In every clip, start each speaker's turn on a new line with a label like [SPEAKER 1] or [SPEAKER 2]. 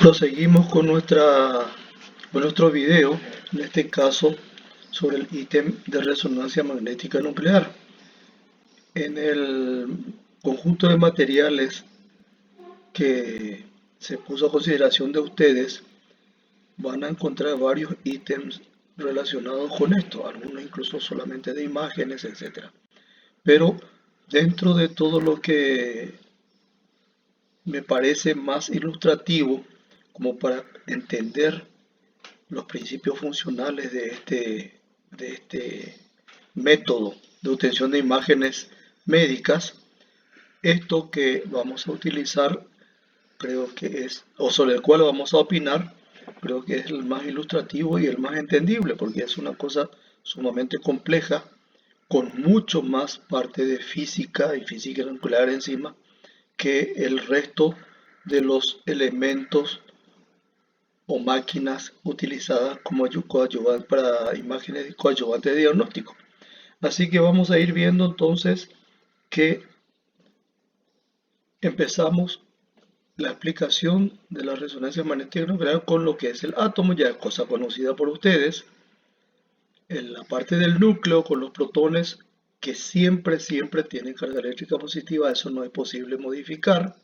[SPEAKER 1] Proseguimos con nuestro video, en este caso sobre el ítem de resonancia magnética nuclear. En el conjunto de materiales que se puso a consideración de ustedes, van a encontrar varios ítems relacionados con esto, algunos incluso solamente de imágenes, etc. Pero dentro de todo lo que me parece más ilustrativo, como para entender los principios funcionales de este método de obtención de imágenes médicas, esto que vamos a utilizar, creo que es, o sobre el cual vamos a opinar, creo que es el más ilustrativo y el más entendible, porque es una cosa sumamente compleja, con mucho más parte de física y física nuclear encima, que el resto de los elementos o máquinas utilizadas como coadyuvante para imágenes coadyuvantes de diagnóstico. Así que vamos a ir viendo entonces que empezamos la explicación de la resonancia magnética nuclear con lo que es el átomo, ya es cosa conocida por ustedes. En la parte del núcleo con los protones que siempre tienen carga eléctrica positiva, eso no es posible modificar.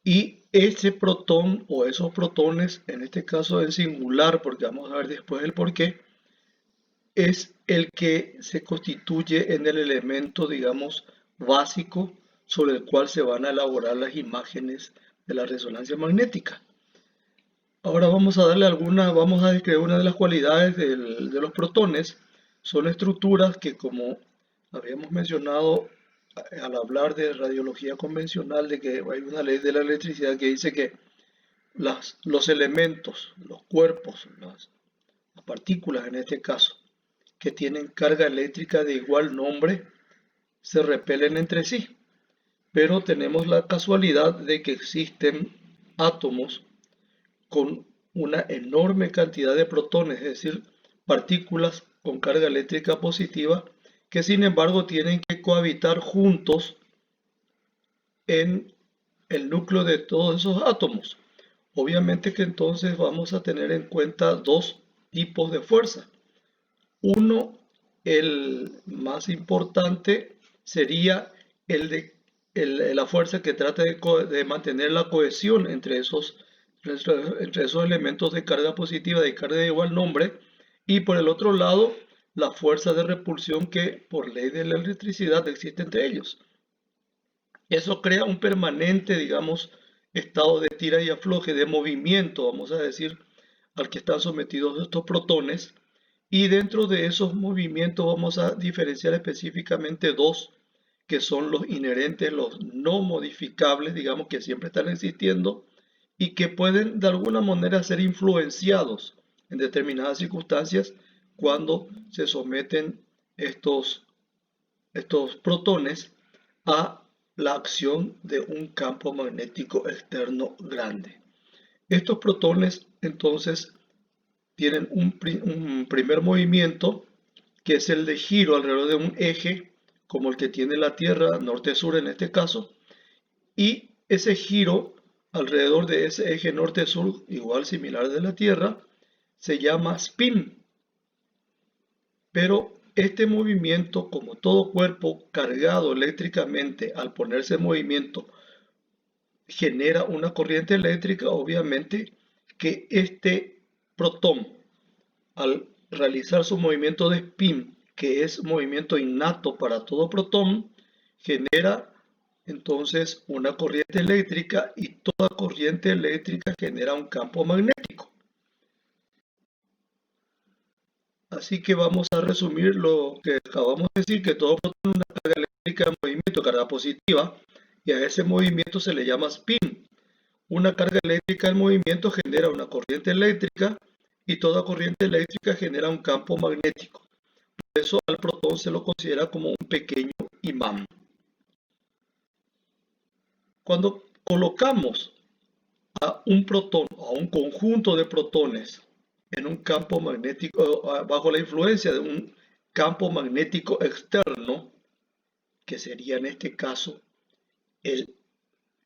[SPEAKER 1] Y ese protón o esos protones, en este caso en singular, porque vamos a ver después el por qué, es el que se constituye en el elemento, digamos, básico sobre el cual se van a elaborar las imágenes de la resonancia magnética. Ahora vamos a vamos a describir una de las cualidades de los protones. Son estructuras que, como habíamos mencionado al hablar de radiología convencional, de que hay una ley de la electricidad que dice que los elementos, los cuerpos, las partículas en este caso, que tienen carga eléctrica de igual nombre, se repelen entre sí. Pero tenemos la casualidad de que existen átomos con una enorme cantidad de protones, es decir, partículas con carga eléctrica positiva, que sin embargo tienen que cohabitar juntos en el núcleo de todos esos átomos. Obviamente que entonces vamos a tener en cuenta dos tipos de fuerza. Uno, el más importante, sería la fuerza que trata de mantener la cohesión entre esos elementos de carga positiva, de carga de igual nombre, y por el otro lado, la fuerza de repulsión que por ley de la electricidad existe entre ellos. Eso crea un permanente, digamos, estado de tira y afloje, de movimiento, vamos a decir, al que están sometidos estos protones. Y dentro de esos movimientos vamos a diferenciar específicamente dos, que son los inherentes, los no modificables, digamos, que siempre están existiendo y que pueden de alguna manera ser influenciados en determinadas circunstancias cuando se someten estos protones a la acción de un campo magnético externo grande. Estos protones entonces tienen un primer movimiento, que es el de giro alrededor de un eje, como el que tiene la Tierra, norte-sur en este caso, y ese giro alrededor de ese eje norte-sur, igual similar de la Tierra, se llama spin. Pero este movimiento, como todo cuerpo cargado eléctricamente, al ponerse en movimiento, genera una corriente eléctrica, obviamente que este protón, al realizar su movimiento de spin, que es movimiento innato para todo protón, genera entonces una corriente eléctrica, y toda corriente eléctrica genera un campo magnético. Así que vamos a resumir lo que acabamos de decir, que todo protón es una carga eléctrica en movimiento, carga positiva, y a ese movimiento se le llama spin. Una carga eléctrica en movimiento genera una corriente eléctrica, y toda corriente eléctrica genera un campo magnético. Por eso al protón se lo considera como un pequeño imán. Cuando colocamos a un protón o a un conjunto de protones en un campo magnético, bajo la influencia de un campo magnético externo, que sería en este caso el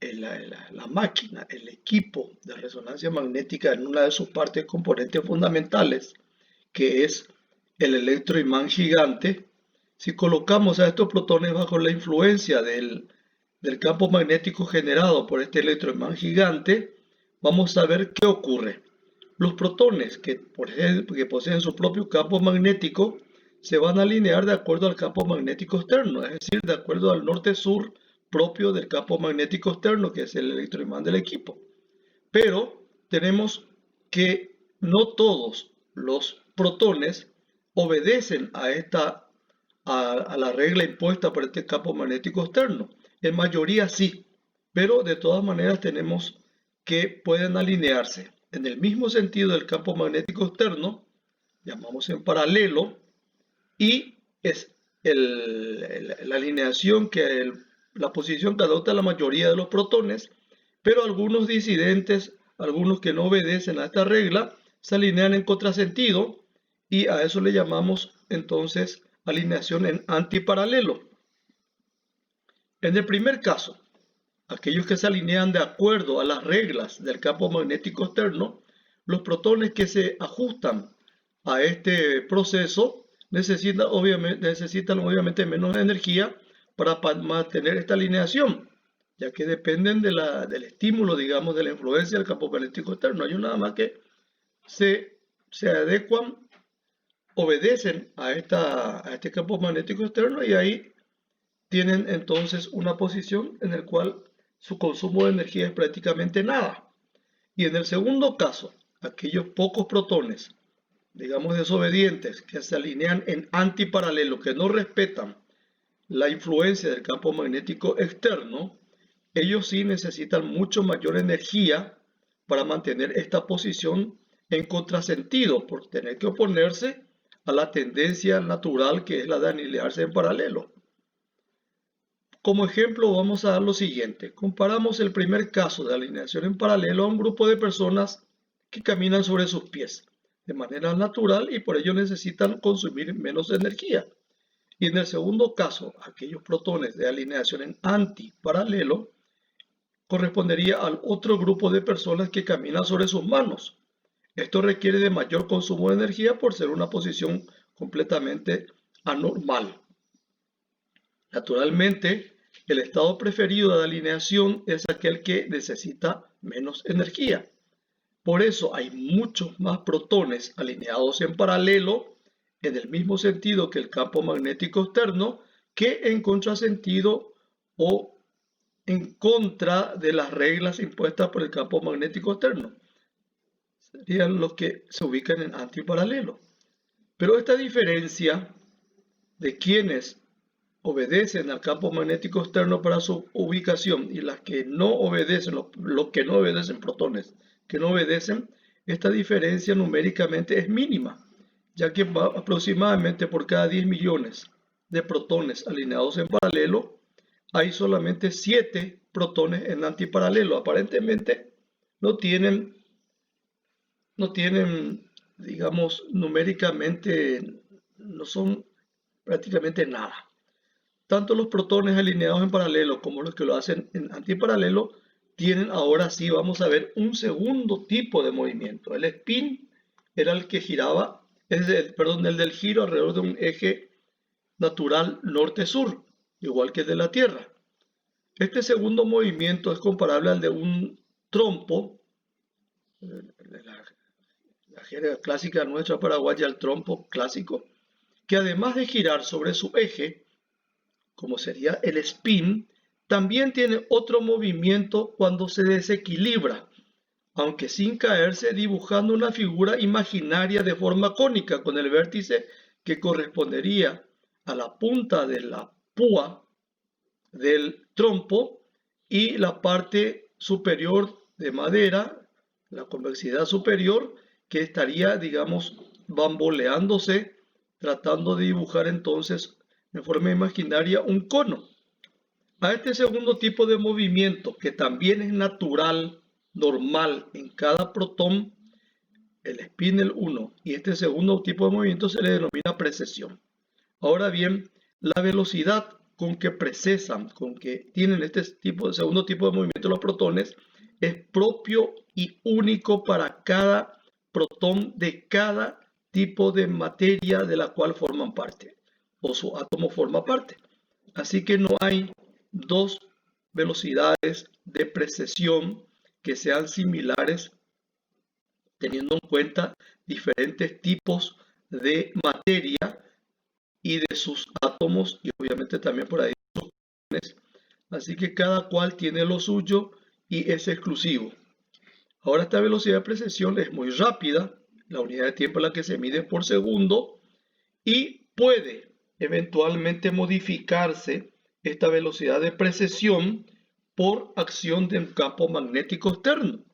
[SPEAKER 1] la máquina, el equipo de resonancia magnética en una de sus partes componentes fundamentales, que es el electroimán gigante, si colocamos a estos protones bajo la influencia del campo magnético generado por este electroimán gigante, vamos a ver qué ocurre. Los protones que poseen su propio campo magnético se van a alinear de acuerdo al campo magnético externo, es decir, de acuerdo al norte-sur propio del campo magnético externo, que es el electroimán del equipo. Pero tenemos que no todos los protones obedecen a la regla impuesta por este campo magnético externo. En mayoría sí, pero de todas maneras tenemos que pueden alinearse en el mismo sentido del campo magnético externo, llamamos en paralelo, y es la alineación la posición que adopta la mayoría de los protones, pero algunos disidentes, algunos que no obedecen a esta regla, se alinean en contrasentido y a eso le llamamos entonces alineación en antiparalelo. En el primer caso, aquellos que se alinean de acuerdo a las reglas del campo magnético externo, los protones que se ajustan a este proceso necesitan obviamente menos energía para mantener esta alineación, ya que dependen del estímulo, digamos, de la influencia del campo magnético externo. Hay nada más que se adecuan, obedecen a este campo magnético externo y ahí tienen entonces una posición en la cual su consumo de energía es prácticamente nada. Y en el segundo caso, aquellos pocos protones, digamos desobedientes, que se alinean en antiparalelo, que no respetan la influencia del campo magnético externo, ellos sí necesitan mucho mayor energía para mantener esta posición en contrasentido, por tener que oponerse a la tendencia natural que es la de alinearse en paralelo. Como ejemplo vamos a dar lo siguiente. Comparamos el primer caso de alineación en paralelo a un grupo de personas que caminan sobre sus pies de manera natural y por ello necesitan consumir menos energía. Y en el segundo caso, aquellos protones de alineación en antiparalelo correspondería al otro grupo de personas que caminan sobre sus manos. Esto requiere de mayor consumo de energía por ser una posición completamente anormal. Naturalmente, el estado preferido de alineación es aquel que necesita menos energía. Por eso hay muchos más protones alineados en paralelo en el mismo sentido que el campo magnético externo que en contrasentido o en contra de las reglas impuestas por el campo magnético externo. Serían los que se ubican en antiparalelo. Pero esta diferencia de quienes obedecen al campo magnético externo para su ubicación y las que no obedecen, los que no obedecen, protones que no obedecen, esta diferencia numéricamente es mínima, ya que aproximadamente por cada 10 millones de protones alineados en paralelo, hay solamente 7 protones en antiparalelo. Aparentemente no tienen, digamos, numéricamente, no son prácticamente nada. Tanto los protones alineados en paralelo como los que lo hacen en antiparalelo tienen ahora sí, vamos a ver, un segundo tipo de movimiento. El spin era el que giraba, el del giro alrededor de un eje natural norte-sur, igual que el de la Tierra. Este segundo movimiento es comparable al de un trompo, la jerga clásica nuestra paraguaya, el trompo clásico, que además de girar sobre su eje, como sería el spin, también tiene otro movimiento cuando se desequilibra, aunque sin caerse, dibujando una figura imaginaria de forma cónica con el vértice que correspondería a la punta de la púa del trompo y la parte superior de madera, la convexidad superior, que estaría, digamos, bamboleándose, tratando de dibujar entonces en forma imaginaria un cono. A este segundo tipo de movimiento, que también es natural, normal en cada protón, el spin el 1, y este segundo tipo de movimiento se le denomina precesión. Ahora bien, la velocidad con que precesan, con que tienen este segundo tipo de movimiento de los protones, es propio y único para cada protón de cada tipo de materia de la cual forman parte, o su átomo forma parte. Así que no hay dos velocidades de precesión que sean similares, teniendo en cuenta diferentes tipos de materia y de sus átomos, y obviamente también por ahí sus protones. Así que cada cual tiene lo suyo y es exclusivo. Ahora esta velocidad de precesión es muy rápida, la unidad de tiempo en la que se mide por segundo, y puede eventualmente modificarse esta velocidad de precesión por acción de un campo magnético externo.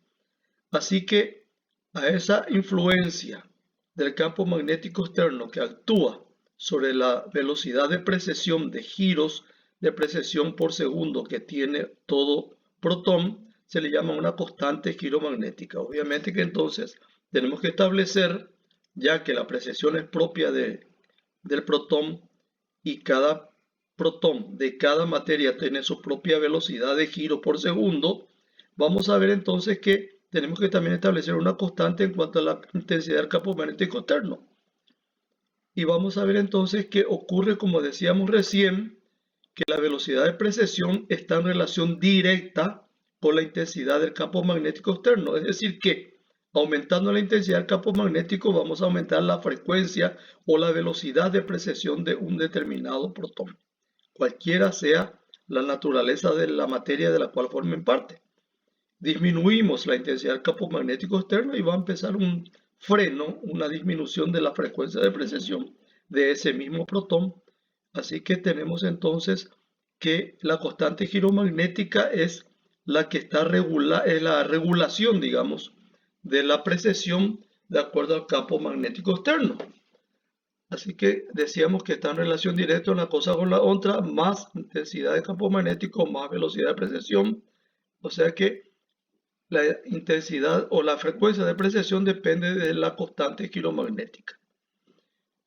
[SPEAKER 1] Así que a esa influencia del campo magnético externo que actúa sobre la velocidad de precesión de giros de precesión por segundo que tiene todo protón, se le llama una constante giromagnética. Obviamente que entonces tenemos que establecer, ya que la precesión es propia del protón y cada protón de cada materia tiene su propia velocidad de giro por segundo, vamos a ver entonces que tenemos que también establecer una constante en cuanto a la intensidad del campo magnético externo. Y vamos a ver entonces que ocurre, como decíamos recién, que la velocidad de precesión está en relación directa con la intensidad del campo magnético externo. Es decir que aumentando la intensidad del campo magnético vamos a aumentar la frecuencia o la velocidad de precesión de un determinado protón, cualquiera sea la naturaleza de la materia de la cual formen parte. Disminuimos la intensidad del campo magnético externo y va a empezar un freno, una disminución de la frecuencia de precesión de ese mismo protón. Así que tenemos entonces que la constante giromagnética es la que está es la regulación, digamos, de la precesión de acuerdo al campo magnético externo. Así que decíamos que está en relación directa una cosa con la otra, más intensidad de campo magnético, más velocidad de precesión. O sea que la intensidad o la frecuencia de precesión depende de la constante giromagnética.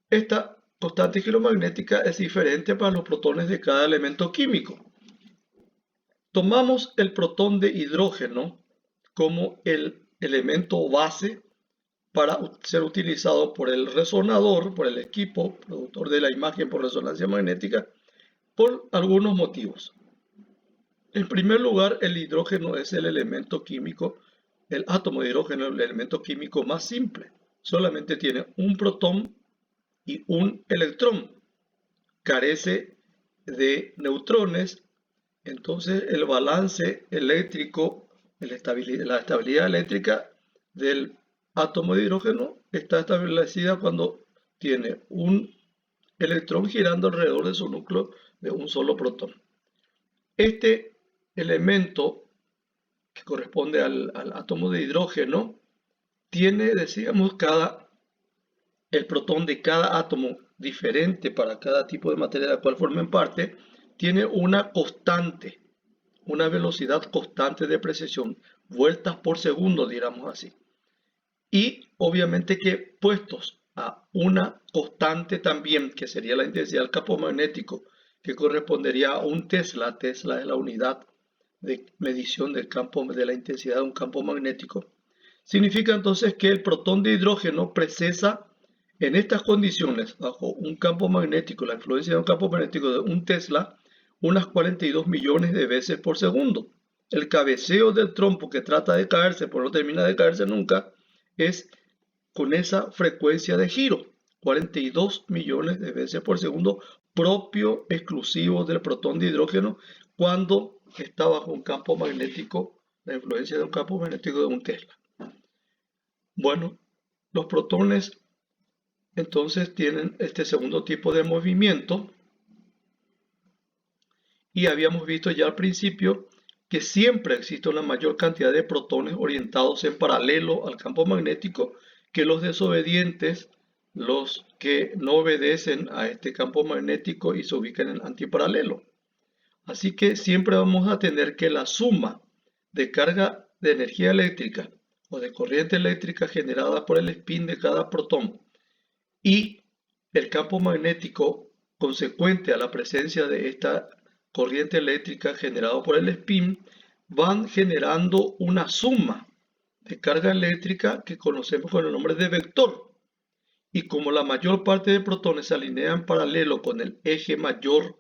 [SPEAKER 1] Esta constante giromagnética es diferente para los protones de cada elemento químico. Tomamos el protón de hidrógeno como el elemento base para ser utilizado por el resonador, por el equipo productor de la imagen por resonancia magnética, por algunos motivos. En primer lugar, el hidrógeno es el elemento químico, el átomo de hidrógeno es el elemento químico más simple. Solamente tiene un protón y un electrón. Carece de neutrones, entonces el balance eléctrico, la estabilidad eléctrica del átomo de hidrógeno está establecida cuando tiene un electrón girando alrededor de su núcleo de un solo protón. Este elemento que corresponde al átomo de hidrógeno tiene, decíamos, el protón de cada átomo diferente para cada tipo de materia de la cual formen parte, tiene una constante, una velocidad constante de precesión, vueltas por segundo, digamos así. Y obviamente que puestos a una constante también, que sería la intensidad del campo magnético, que correspondería a un Tesla. Tesla es la unidad de medición del campo, de la intensidad de un campo magnético. Significa entonces que el protón de hidrógeno precesa en estas condiciones, bajo un campo magnético, la influencia de un campo magnético de un Tesla, unas 42 millones de veces por segundo. El cabeceo del trompo que trata de caerse, pero no termina de caerse nunca, es con esa frecuencia de giro, 42 millones de veces por segundo, propio, exclusivo del protón de hidrógeno, cuando está bajo un campo magnético, la influencia de un campo magnético de un Tesla. Bueno, los protones entonces tienen este segundo tipo de movimiento, y habíamos visto ya al principio que siempre existe una mayor cantidad de protones orientados en paralelo al campo magnético que los desobedientes, los que no obedecen a este campo magnético y se ubican en antiparalelo. Así que siempre vamos a tener que la suma de carga de energía eléctrica o de corriente eléctrica generada por el spin de cada protón y el campo magnético consecuente a la presencia de esta corriente eléctrica generada por el spin, van generando una suma de carga eléctrica que conocemos con el nombre de vector. Y como la mayor parte de protones se alinean en paralelo con el eje mayor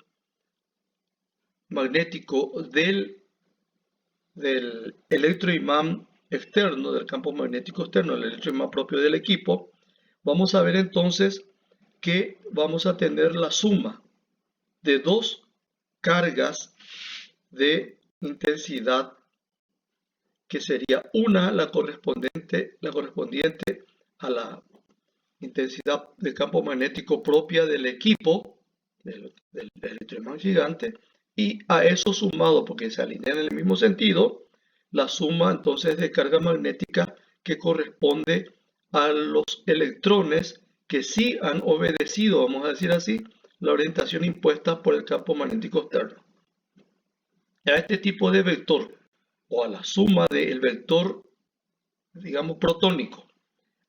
[SPEAKER 1] magnético del electroimán externo, del campo magnético externo, el electroimán propio del equipo, vamos a ver entonces que vamos a tener la suma de dos cargas de intensidad, que sería una la correspondiente a la intensidad de campo magnético propia del equipo, del electroimán gigante, y a eso sumado, porque se alinean en el mismo sentido, la suma entonces de carga magnética que corresponde a los electrones que sí han obedecido, vamos a decir así, la orientación impuesta por el campo magnético externo. A este tipo de vector, o a la suma del vector, digamos, protónico,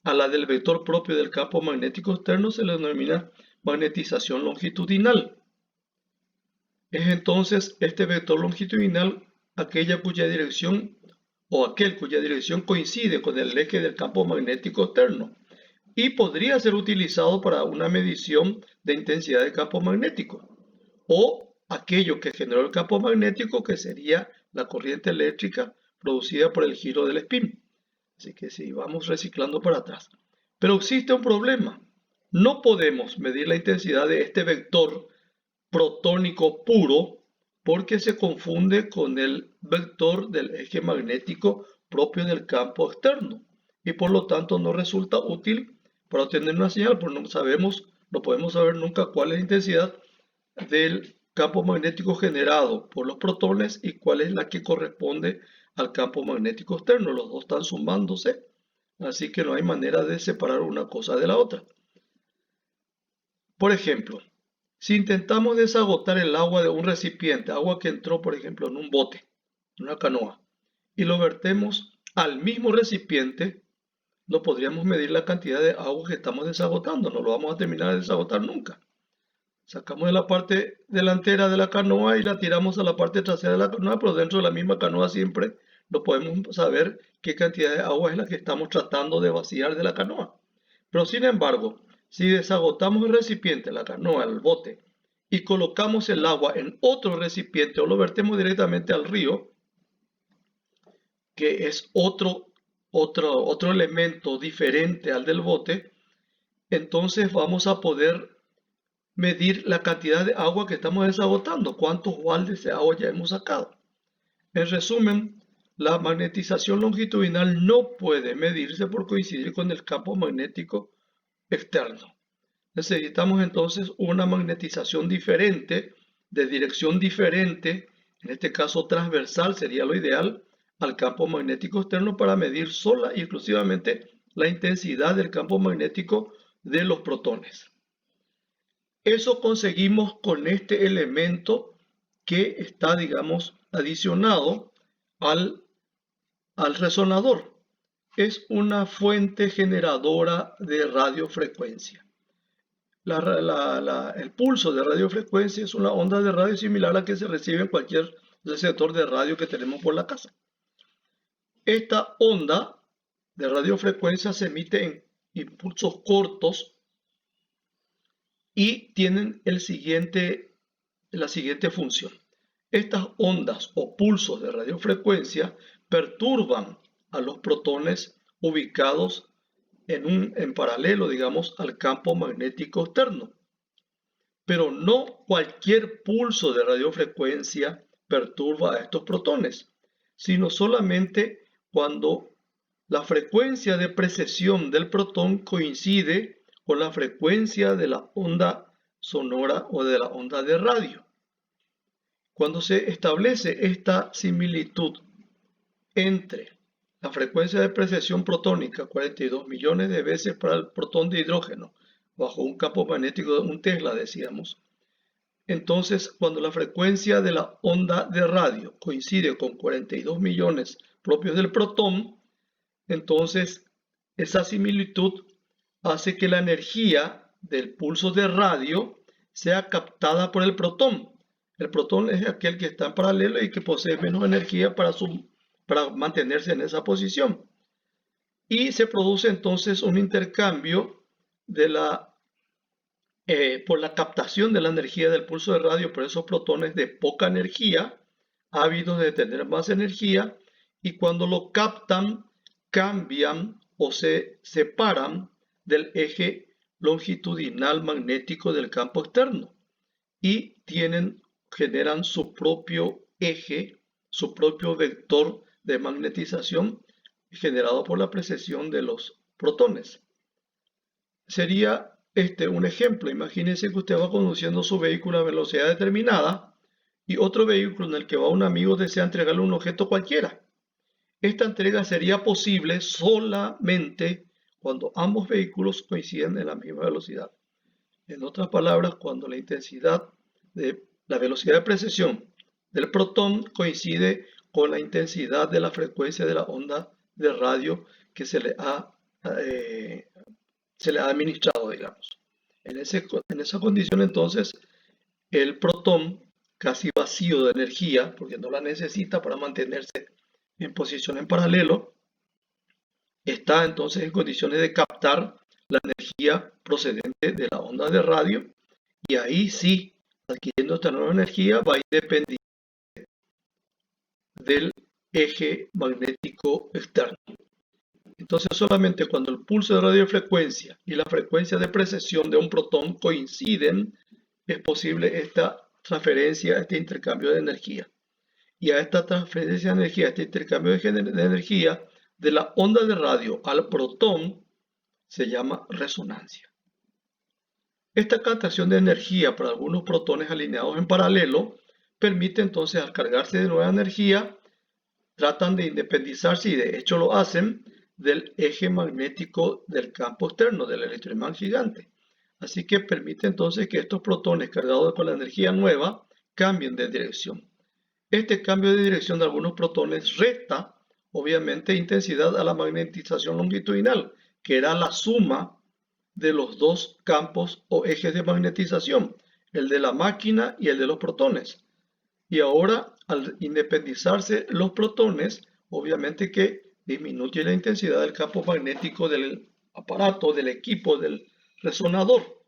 [SPEAKER 1] a la del vector propio del campo magnético externo, se le denomina magnetización longitudinal. Es entonces este vector longitudinal aquel cuya dirección coincide con el eje del campo magnético externo y podría ser utilizado para una medición de intensidad de campo magnético, o aquello que generó el campo magnético, que sería la corriente eléctrica producida por el giro del spin. Así que sí, vamos reciclando para atrás. Pero existe un problema. No podemos medir la intensidad de este vector protónico puro porque se confunde con el vector del eje magnético propio del campo externo y por lo tanto no resulta útil para obtener una señal, porque no podemos saber nunca cuál es la intensidad del campo magnético generado por los protones y cuál es la que corresponde al campo magnético externo. Los dos están sumándose, así que no hay manera de separar una cosa de la otra. Por ejemplo, si intentamos desagotar el agua de un recipiente, agua que entró, por ejemplo, en un bote, en una canoa, y lo vertemos al mismo recipiente, no podríamos medir la cantidad de agua que estamos desagotando, no lo vamos a terminar de desagotar nunca. Sacamos de la parte delantera de la canoa y la tiramos a la parte trasera de la canoa, pero dentro de la misma canoa siempre no podemos saber qué cantidad de agua es la que estamos tratando de vaciar de la canoa. Pero sin embargo, si desagotamos el recipiente, la canoa, el bote, y colocamos el agua en otro recipiente o lo vertemos directamente al río, que es otro elemento diferente al del bote, entonces vamos a poder medir la cantidad de agua que estamos desagotando, cuántos baldes de agua ya hemos sacado. En resumen, la magnetización longitudinal no puede medirse por coincidir con el campo magnético externo. Necesitamos entonces una magnetización diferente, de dirección diferente, en este caso transversal sería lo ideal, al campo magnético externo para medir sola y exclusivamente la intensidad del campo magnético de los protones. Eso conseguimos con este elemento que está, digamos, adicionado al resonador. Es una fuente generadora de radiofrecuencia. El pulso de radiofrecuencia es una onda de radio similar a la que se recibe en cualquier receptor de radio que tenemos por la casa. Esta onda de radiofrecuencia se emite en impulsos cortos y tienen la siguiente función. Estas ondas o pulsos de radiofrecuencia perturban a los protones ubicados en paralelo, digamos, al campo magnético externo. Pero no cualquier pulso de radiofrecuencia perturba a estos protones, sino solamente cuando la frecuencia de precesión del protón coincide con la frecuencia de la onda sonora o de la onda de radio. Cuando se establece esta similitud entre la frecuencia de precesión protónica, 42 millones de veces para el protón de hidrógeno, bajo un campo magnético de 1 Tesla, decíamos. Entonces, cuando la frecuencia de la onda de radio coincide con 42 millones propios del protón, entonces esa similitud hace que la energía del pulso de radio sea captada por el protón. El protón es aquel que está en paralelo y que posee menos energía para mantenerse en esa posición. Y se produce entonces un intercambio por la captación de la energía del pulso de radio por esos protones de poca energía, ávidos de tener más energía, y cuando lo captan, cambian o se separan del eje longitudinal magnético del campo externo y generan su propio eje, su propio vector de magnetización generado por la precesión de los protones. Sería un ejemplo. Imagínense que usted va conduciendo su vehículo a velocidad determinada y otro vehículo en el que va un amigo desea entregarle un objeto cualquiera. Esta entrega sería posible solamente cuando ambos vehículos coinciden en la misma velocidad. En otras palabras, cuando la velocidad de precesión del protón coincide con la intensidad de la frecuencia de la onda de radio que se le ha administrado, digamos. En esa condición, entonces, el protón, casi vacío de energía, porque no la necesita para mantenerse en posición en paralelo, está entonces en condiciones de captar la energía procedente de la onda de radio, y ahí sí, adquiriendo esta nueva energía, va a ir dependiendo del eje magnético externo. Entonces, solamente cuando el pulso de radiofrecuencia y la frecuencia de precesión de un protón coinciden, es posible esta transferencia, este intercambio de energía. Y a esta transferencia de energía, este intercambio de energía de la onda de radio al protón, se llama resonancia. Esta captación de energía para algunos protones alineados en paralelo permite entonces, al cargarse de nueva energía, tratan de independizarse, y de hecho lo hacen, del eje magnético del campo externo, del electroimán gigante. Así que permite entonces que estos protones cargados con la energía nueva cambien de dirección. Este cambio de dirección de algunos protones resta, obviamente, intensidad a la magnetización longitudinal, que era la suma de los dos campos o ejes de magnetización, el de la máquina y el de los protones. Y ahora, al independizarse los protones, obviamente que disminuye la intensidad del campo magnético del aparato, del equipo, del resonador,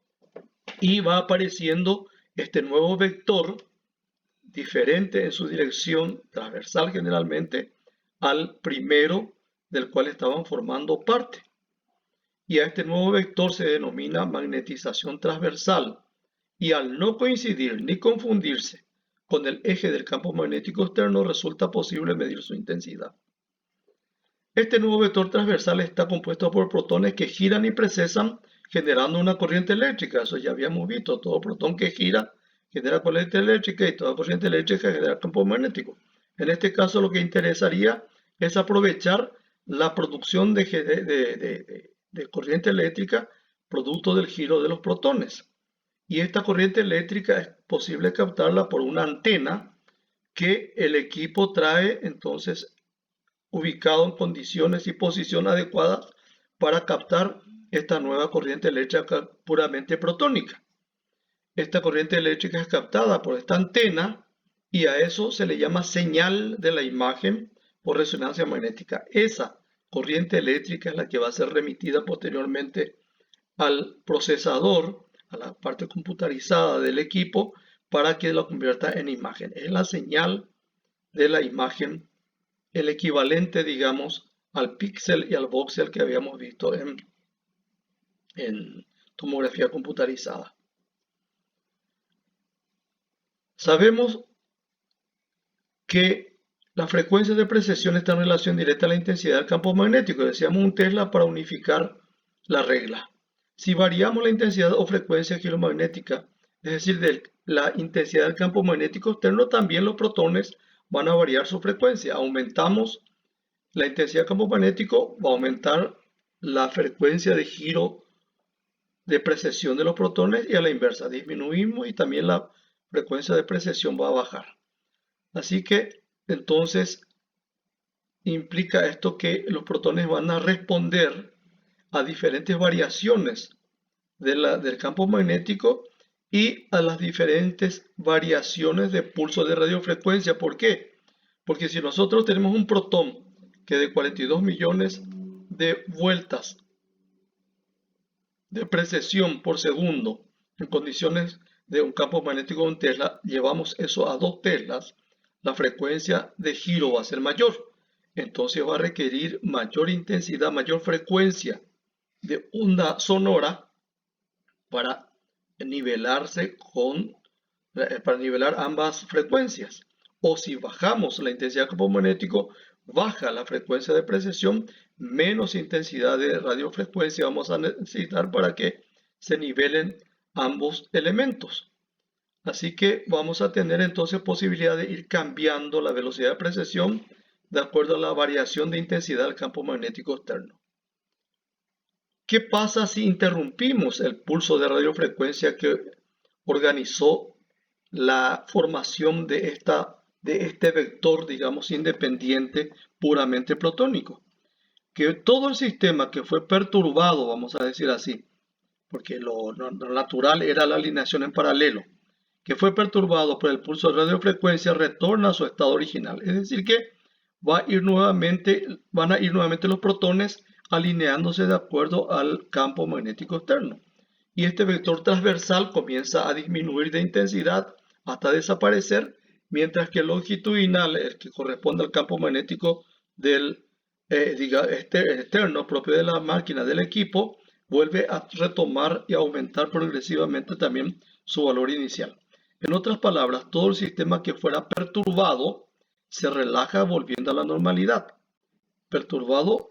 [SPEAKER 1] y va apareciendo este nuevo vector diferente en su dirección transversal generalmente al primero del cual estaban formando parte. Y a este nuevo vector se denomina magnetización transversal, y al no coincidir ni confundirse con el eje del campo magnético externo, resulta posible medir su intensidad. Este nuevo vector transversal está compuesto por protones que giran y precesan, generando una corriente eléctrica. Eso ya habíamos visto. Todo protón que gira genera corriente eléctrica, y toda corriente eléctrica genera campo magnético. En este caso, lo que interesaría es aprovechar la producción de corriente eléctrica producto del giro de los protones. Y esta corriente eléctrica es posible captarla por una antena que el equipo trae entonces ubicado en condiciones y posición adecuadas para captar esta nueva corriente eléctrica puramente protónica. Esta corriente eléctrica es captada por esta antena, y a eso se le llama señal de la imagen por resonancia magnética. Esa corriente eléctrica es la que va a ser remitida posteriormente al procesador, a la parte computarizada del equipo, para que lo convierta en imagen. Es la señal de la imagen, el equivalente, digamos, al píxel y al voxel que habíamos visto en tomografía computarizada. Sabemos que la frecuencia de precesión está en relación directa a la intensidad del campo magnético. Decíamos un Tesla para unificar la regla. Si variamos la intensidad o frecuencia giro-magnética, es decir, de la intensidad del campo magnético externo, también los protones van a variar su frecuencia. Aumentamos la intensidad del campo magnético, va a aumentar la frecuencia de giro de precesión de los protones, y a la inversa, disminuimos y también la frecuencia de precesión va a bajar. Así que entonces implica esto que los protones van a responder a diferentes variaciones del campo magnético, y a las diferentes variaciones de pulso de radiofrecuencia. ¿Por qué? Porque si nosotros tenemos un protón que de 42 millones de vueltas de precesión por segundo en condiciones de un campo magnético de 1 Tesla, llevamos eso a 2 Teslas, la frecuencia de giro va a ser mayor. Entonces va a requerir mayor intensidad, mayor frecuencia de onda sonora para nivelarse para nivelar ambas frecuencias. O si bajamos la intensidad del campo magnético, baja la frecuencia de precesión, menos intensidad de radiofrecuencia vamos a necesitar para que se nivelen ambos elementos. Así que vamos a tener entonces posibilidad de ir cambiando la velocidad de precesión de acuerdo a la variación de intensidad del campo magnético externo. ¿Qué pasa si interrumpimos el pulso de radiofrecuencia que organizó la formación de este vector, digamos, independiente, puramente protónico? Que todo el sistema que fue perturbado, vamos a decir así, porque lo natural era la alineación en paralelo, que fue perturbado por el pulso de radiofrecuencia, retorna a su estado original. Es decir que van a ir nuevamente los protones alineándose de acuerdo al campo magnético externo. Y este vector transversal comienza a disminuir de intensidad hasta desaparecer, mientras que el longitudinal, el que corresponde al campo magnético del externo propio de la máquina, del equipo, vuelve a retomar y aumentar progresivamente también su valor inicial. En otras palabras, todo el sistema que fuera perturbado se relaja volviendo a la normalidad. Perturbado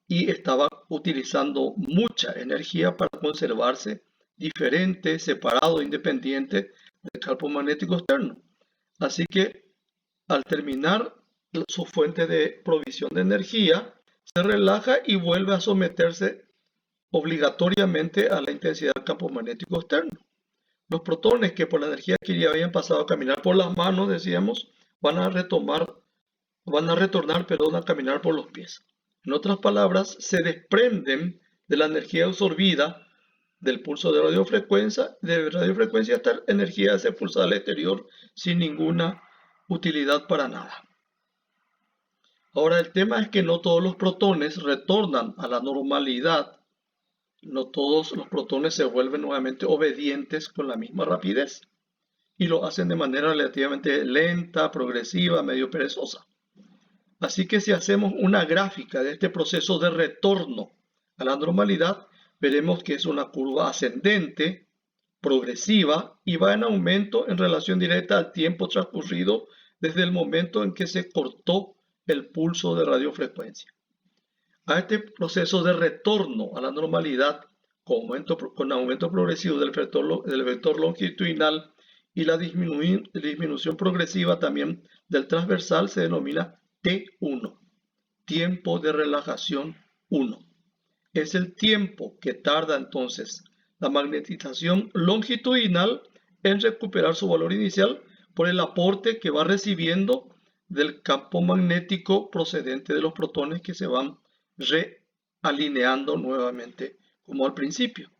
[SPEAKER 1] y estaba utilizando mucha energía para conservarse diferente, separado, independiente del campo magnético externo. Así que al terminar su fuente de provisión de energía, se relaja y vuelve a someterse obligatoriamente a la intensidad del campo magnético externo. Los protones que por la energía que ya habían pasado a caminar por las manos, decíamos, van a retornar, a caminar por los pies. En otras palabras, se desprenden de la energía absorbida del pulso de radiofrecuencia, esta energía se expulsa al exterior sin ninguna utilidad para nada. Ahora, el tema es que no todos los protones retornan a la normalidad. No todos los protones se vuelven nuevamente obedientes con la misma rapidez y lo hacen de manera relativamente lenta, progresiva, medio perezosa. Así que si hacemos una gráfica de este proceso de retorno a la normalidad, veremos que es una curva ascendente, progresiva y va en aumento en relación directa al tiempo transcurrido desde el momento en que se cortó el pulso de radiofrecuencia. A este proceso de retorno a la normalidad con aumento progresivo del vector longitudinal y la disminución progresiva también del transversal se denomina T1, tiempo de relajación 1. Es el tiempo que tarda entonces la magnetización longitudinal en recuperar su valor inicial por el aporte que va recibiendo del campo magnético procedente de los protones que se van realineando nuevamente como al principio.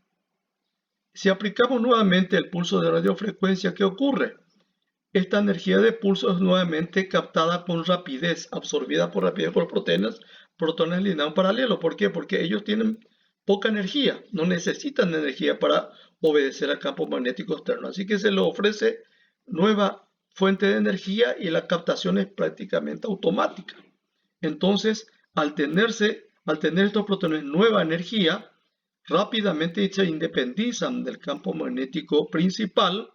[SPEAKER 1] Si aplicamos nuevamente el pulso de radiofrecuencia, ¿qué ocurre? Esta energía de pulso es nuevamente captada con rapidez, absorbida por rapidez por protones alineados en paralelo. ¿Por qué? Porque ellos tienen poca energía, no necesitan energía para obedecer al campo magnético externo. Así que se les ofrece nueva fuente de energía y la captación es prácticamente automática. Entonces, al tener estos protones nueva energía, rápidamente se independizan del campo magnético principal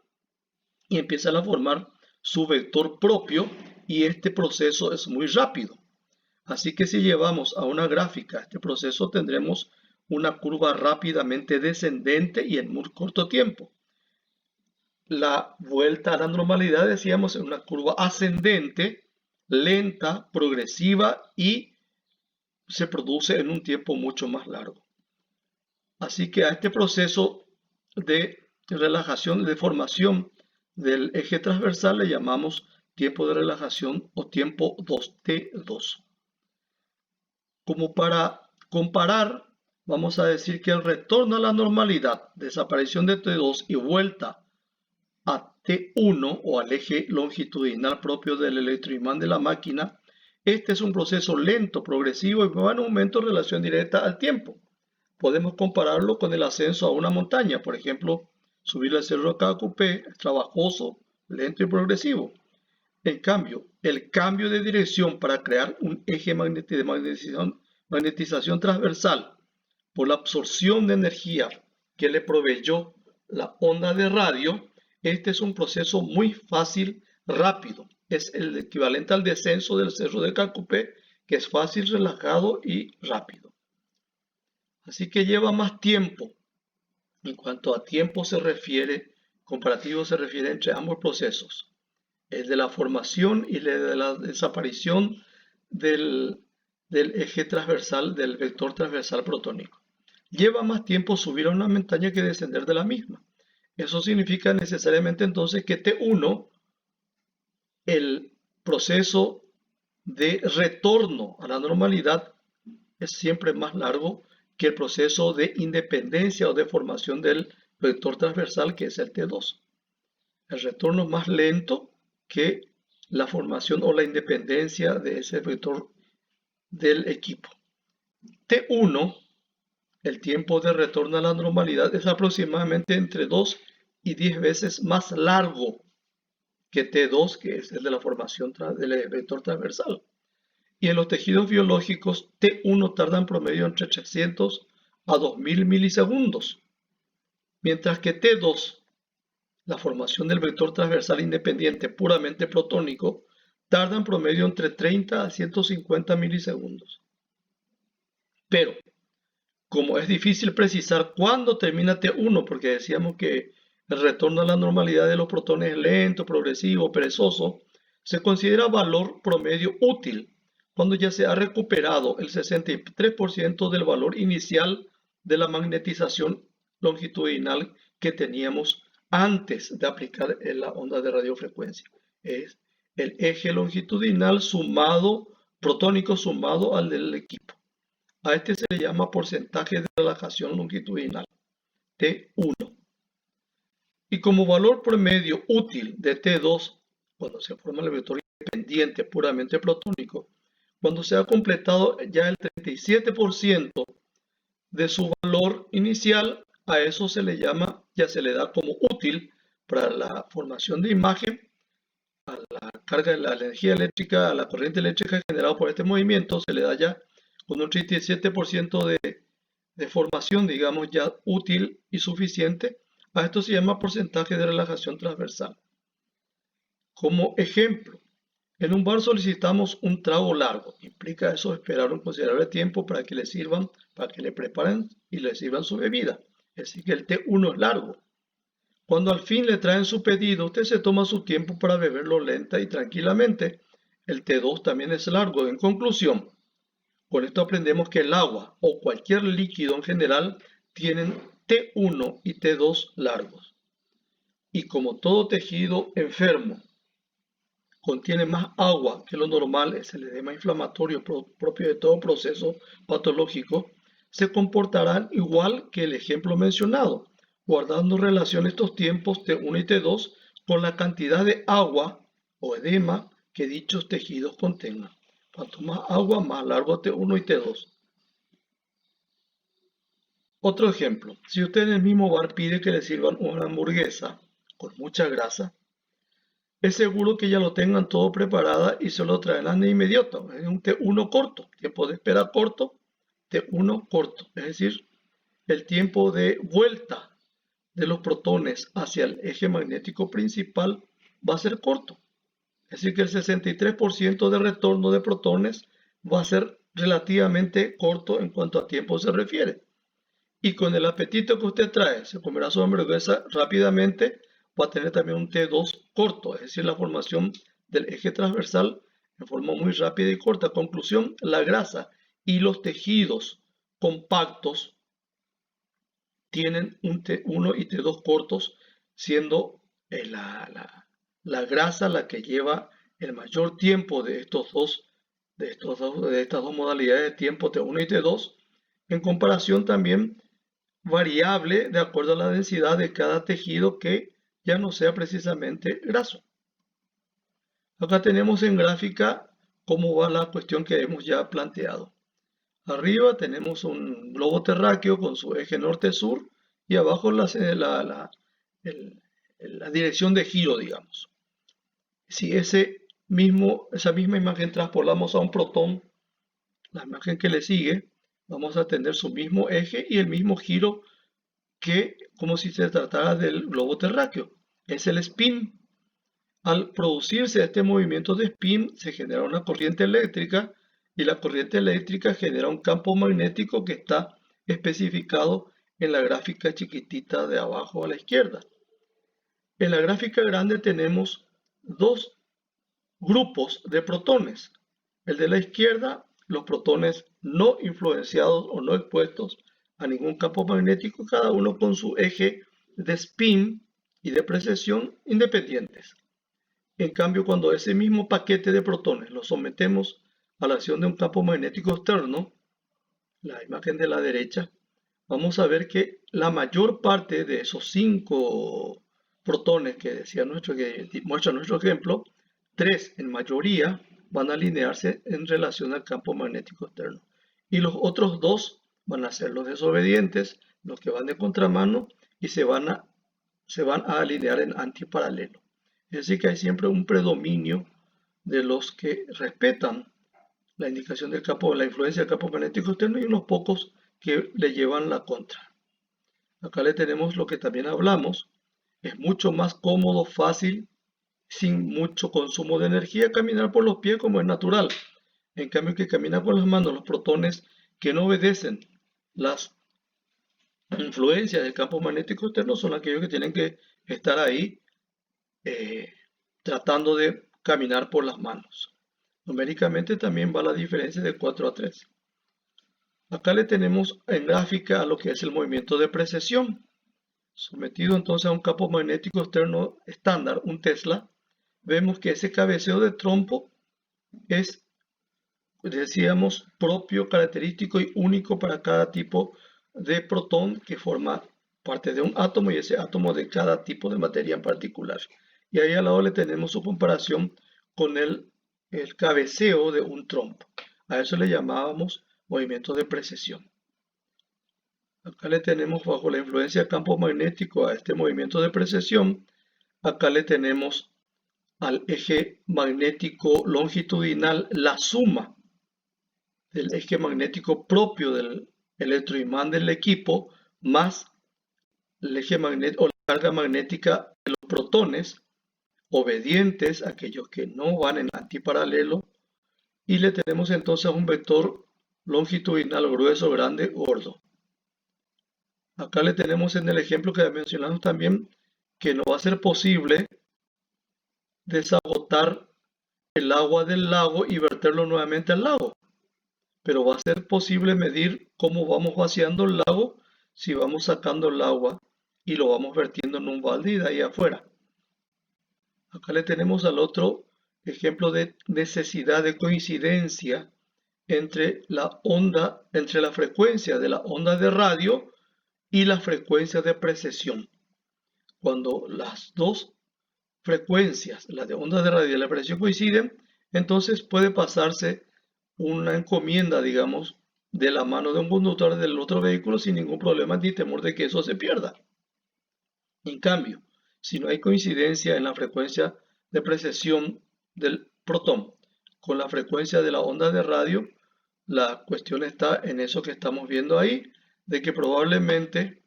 [SPEAKER 1] y empiezan a formar su vector propio y este proceso es muy rápido. Así que si llevamos a una gráfica este proceso tendremos una curva rápidamente descendente y en muy corto tiempo. La vuelta a la normalidad, decíamos, es una curva ascendente, lenta, progresiva y se produce en un tiempo mucho más largo. Así que a este proceso de relajación, de formación del eje transversal le llamamos tiempo de relajación o tiempo 2T2. Como para comparar, vamos a decir que el retorno a la normalidad, desaparición de T2 y vuelta a T1 o al eje longitudinal propio del electroimán de la máquina, este es un proceso lento, progresivo y va en aumento en relación directa al tiempo. Podemos compararlo con el ascenso a una montaña, por ejemplo, subir el cerro de Cacupé es trabajoso, lento y progresivo. En cambio, el cambio de dirección para crear un eje de magnetización transversal por la absorción de energía que le proveyó la onda de radio, este es un proceso muy fácil, rápido. Es el equivalente al descenso del cerro de Cacupé, que es fácil, relajado y rápido. Así que lleva más tiempo. En cuanto a tiempo se refiere, comparativo se refiere entre ambos procesos. El de la formación y el de la desaparición del eje transversal, del vector transversal protónico. Lleva más tiempo subir a una montaña que descender de la misma. Eso significa necesariamente entonces que T1, el proceso de retorno a la normalidad, es siempre más largo que el proceso de independencia o de formación del vector transversal, que es el T2. El retorno es más lento que la formación o la independencia de ese vector del equipo. T1, el tiempo de retorno a la normalidad, es aproximadamente entre 2 y 10 veces más largo que T2, que es el de la formación del vector transversal. Y en los tejidos biológicos, T1 tarda en promedio entre 300 a 2000 milisegundos, mientras que T2, la formación del vector transversal independiente puramente protónico, tarda en promedio entre 30 a 150 milisegundos. Pero, como es difícil precisar cuándo termina T1, porque decíamos que el retorno a la normalidad de los protones es lento, progresivo, perezoso, se considera valor promedio útil cuando ya se ha recuperado el 63% del valor inicial de la magnetización longitudinal que teníamos antes de aplicar la onda de radiofrecuencia. Es el eje longitudinal sumado, protónico sumado al del equipo. A este se le llama porcentaje de relajación longitudinal, T1. Y como valor promedio útil de T2, cuando se forma el vector independiente puramente protónico, cuando se ha completado ya el 37% de su valor inicial, a eso se le llama, ya se le da como útil para la formación de imagen, a la carga de la energía eléctrica, a la corriente eléctrica generada por este movimiento, se le da ya con un 37% de formación, digamos, ya útil y suficiente. A esto se llama porcentaje de relajación transversal. Como ejemplo, en un bar solicitamos un trago largo. Implica eso esperar un considerable tiempo para que le sirvan, para que le preparen y le sirvan su bebida. Es decir, que el T1 es largo. Cuando al fin le traen su pedido, usted se toma su tiempo para beberlo lenta y tranquilamente. El T2 también es largo. En conclusión, con esto aprendemos que el agua o cualquier líquido en general tienen T1 y T2 largos. Y como todo tejido enfermo contiene más agua que lo normal, es el edema inflamatorio propio de todo proceso patológico, se comportarán igual que el ejemplo mencionado, guardando relación estos tiempos T1 y T2 con la cantidad de agua o edema que dichos tejidos contengan. Cuanto más agua, más largo T1 y T2. Otro ejemplo, si usted en el mismo bar pide que le sirvan una hamburguesa con mucha grasa, es seguro que ya lo tengan todo preparada y se lo traerán de inmediato. Es un T1 corto, tiempo de espera corto, T1 corto. Es decir, el tiempo de vuelta de los protones hacia el eje magnético principal va a ser corto. Es decir, que el 63% de retorno de protones va a ser relativamente corto en cuanto a tiempo se refiere. Y con el apetito que usted trae, se comerá su hamburguesa rápidamente, va a tener también un T2 corto, es decir, la formación del eje transversal en forma muy rápida y corta. Conclusión, la grasa y los tejidos compactos tienen un T1 y T2 cortos, siendo la grasa la que lleva el mayor tiempo de estas dos modalidades de tiempo, T1 y T2, en comparación también variable de acuerdo a la densidad de cada tejido que ya no sea precisamente graso. Acá tenemos en gráfica cómo va la cuestión que hemos ya planteado. Arriba tenemos un globo terráqueo con su eje norte-sur y abajo la dirección de giro, digamos. Si esa misma imagen traspolamos a un protón, la imagen que le sigue, vamos a tener su mismo eje y el mismo giro que como si se tratara del globo terráqueo. Es el spin. Al producirse este movimiento de spin, se genera una corriente eléctrica y la corriente eléctrica genera un campo magnético que está especificado en la gráfica chiquitita de abajo a la izquierda. En la gráfica grande tenemos dos grupos de protones. El de la izquierda, los protones no influenciados o no expuestos a ningún campo magnético, cada uno con su eje de spin y de precesión independientes. En cambio, cuando ese mismo paquete de protones lo sometemos a la acción de un campo magnético externo, la imagen de la derecha, vamos a ver que la mayor parte de esos 5 protones que muestra nuestro ejemplo, 3 en mayoría van a alinearse en relación al campo magnético externo. Y los otros 2 van a ser los desobedientes, los que van de contramano y se van a alinear en antiparalelo. Es decir, que hay siempre un predominio de los que respetan la indicación del campo, la influencia del campo magnético externo y unos pocos que le llevan la contra. Acá le tenemos lo que también hablamos. Es mucho más cómodo, fácil, sin mucho consumo de energía, caminar por los pies como es natural. En cambio, que caminar con las manos, los protones que no obedecen las influencias del campo magnético externo son aquellos que tienen que estar ahí tratando de caminar por las manos. Numéricamente también va la diferencia de 4 a 3. Acá le tenemos en gráfica a lo que es el movimiento de precesión. Sometido entonces a un campo magnético externo estándar, un Tesla, vemos que ese cabeceo de trompo es, decíamos, propio, característico y único para cada tipo de protón que forma parte de un átomo y ese átomo de cada tipo de materia en particular. Y ahí al lado le tenemos su comparación con el cabeceo de un trompo. A eso le llamábamos movimiento de precesión. Acá le tenemos bajo la influencia del campo magnético a este movimiento de precesión. Acá le tenemos al eje magnético longitudinal la suma del eje magnético propio del electroimán del equipo más el eje magnético o la carga magnética de los protones obedientes, aquellos que no van en antiparalelo, y le tenemos entonces un vector longitudinal grueso, grande, gordo. Acá le tenemos en el ejemplo que mencionamos también que no va a ser posible desagotar el agua del lago y verterlo nuevamente al lago, pero va a ser posible medir cómo vamos vaciando el lago si vamos sacando el agua y lo vamos vertiendo en un balde y de ahí afuera. Acá le tenemos al otro ejemplo de necesidad de coincidencia entre la frecuencia de la onda de radio y la frecuencia de precesión. Cuando las dos frecuencias, la de onda de radio y la precesión coinciden, entonces puede pasarse una encomienda, digamos, de la mano de un conductor del otro vehículo sin ningún problema ni temor de que eso se pierda. En cambio, si no hay coincidencia en la frecuencia de precesión del protón con la frecuencia de la onda de radio, la cuestión está en eso que estamos viendo ahí, de que probablemente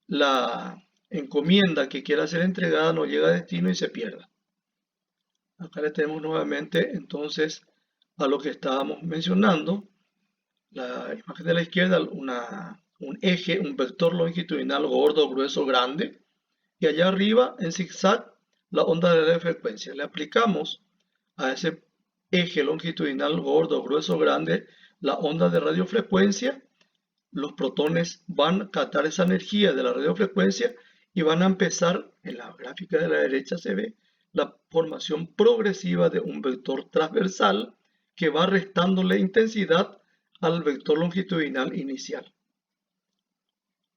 [SPEAKER 1] la encomienda que quiera ser entregada no llega a destino y se pierda. Acá le tenemos nuevamente entonces a lo que estábamos mencionando. La imagen de la izquierda, un eje, un vector longitudinal gordo, grueso, grande. Y allá arriba, en zigzag, la onda de radiofrecuencia. Le aplicamos a ese eje longitudinal gordo, grueso, grande, la onda de radiofrecuencia. Los protones van a captar esa energía de la radiofrecuencia y van a empezar, en la gráfica de la derecha se ve, la formación progresiva de un vector transversal que va restándole intensidad al vector longitudinal inicial.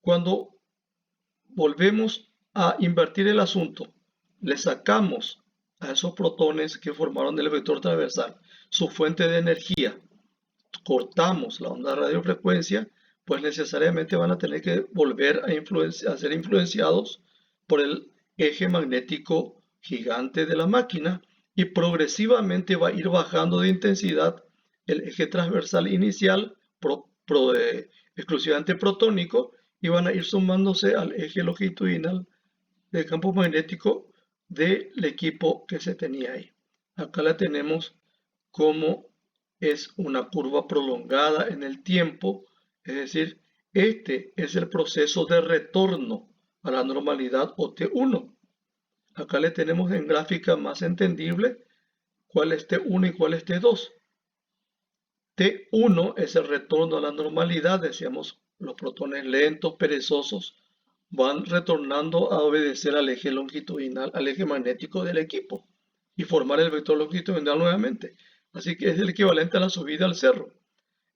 [SPEAKER 1] Cuando volvemos a invertir el asunto le sacamos a esos protones que formaron el vector transversal su fuente de energía, cortamos la onda de radiofrecuencia, pues necesariamente van a tener que volver a ser influenciados por el eje magnético gigante de la máquina y progresivamente va a ir bajando de intensidad el eje transversal inicial exclusivamente protónico y van a ir sumándose al eje longitudinal del campo magnético del equipo que se tenía ahí. Acá la tenemos como es una curva prolongada en el tiempo, es decir, este es el proceso de retorno a la normalidad o T1. Acá le tenemos en gráfica más entendible cuál es T1 y cuál es T2. T1 es el retorno a la normalidad, decíamos, los protones lentos, perezosos, van retornando a obedecer al eje longitudinal, al eje magnético del equipo y formar el vector longitudinal nuevamente. Así que es el equivalente a la subida al cerro.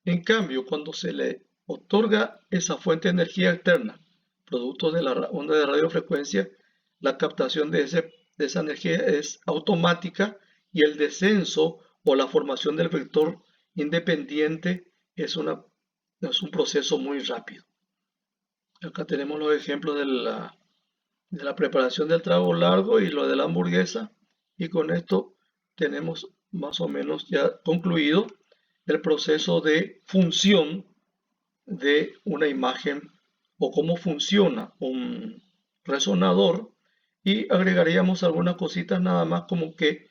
[SPEAKER 1] En cambio, cuando se le otorga esa fuente de energía externa, producto de la onda de radiofrecuencia, la captación de esa energía es automática y el descenso o la formación del vector independiente es un proceso muy rápido. Acá tenemos los ejemplos de la preparación del trago largo y lo de la hamburguesa. Y con esto tenemos más o menos ya concluido el proceso de función de una imagen o cómo funciona un resonador. Y agregaríamos algunas cositas nada más como que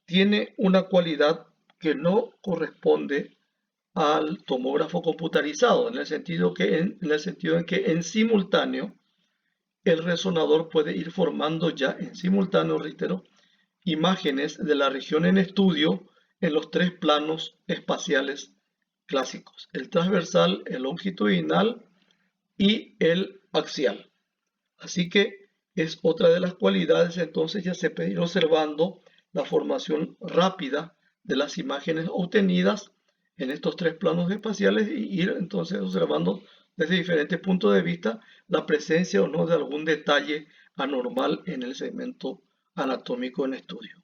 [SPEAKER 1] tiene una cualidad que no corresponde al tomógrafo computarizado, en el sentido en que en simultáneo el resonador puede ir formando ya en simultáneo, reitero, imágenes de la región en estudio en los tres planos espaciales clásicos, el transversal, el longitudinal y el axial. Así que es otra de las cualidades, entonces ya se puede ir observando la formación rápida de las imágenes obtenidas en estos tres planos espaciales y ir entonces observando desde diferentes puntos de vista la presencia o no de algún detalle anormal en el segmento anatómico en estudio.